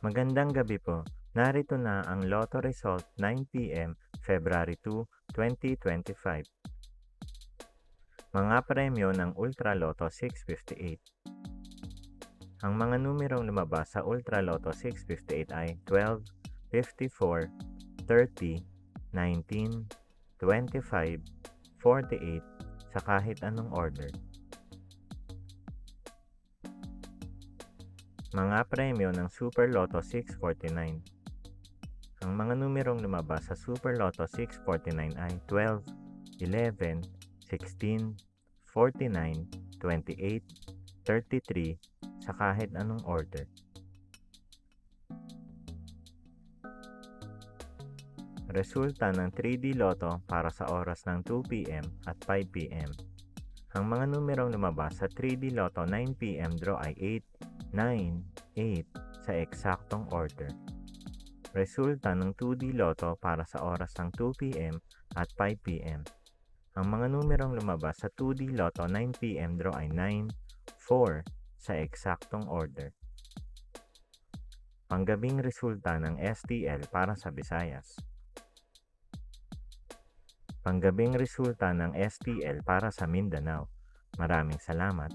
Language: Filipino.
Magandang gabi po. Narito na ang Lotto result 9 p.m. February 2, 2025. Mga premyo ng Ultra Lotto 658. Ang mga numerong lumabas sa Ultra Lotto 658 ay 12, 54, 30, 19, 25, 48 sa kahit anong order. Mga premyo ng Super Lotto 649. Ang mga numerong lumabas sa Super Lotto 649 ay 12, 11, 16, 49, 28, 33 sa kahit anong order. Resulta ng 3D Lotto para sa oras ng 2 p.m. at 5 p.m. Ang mga numerong lumabas sa 3D Lotto 9 p.m. draw ay 8, 9, 8 sa eksaktong order. Resulta ng 2D Lotto para sa oras ng 2 p.m. at 5 p.m. Ang mga numerong lumabas sa 2D Lotto 9 p.m. draw ay 9, 4 sa eksaktong order. Panggabing resulta ng STL para sa Visayas. Panggabing resulta ng STL para sa Mindanao. Maraming salamat.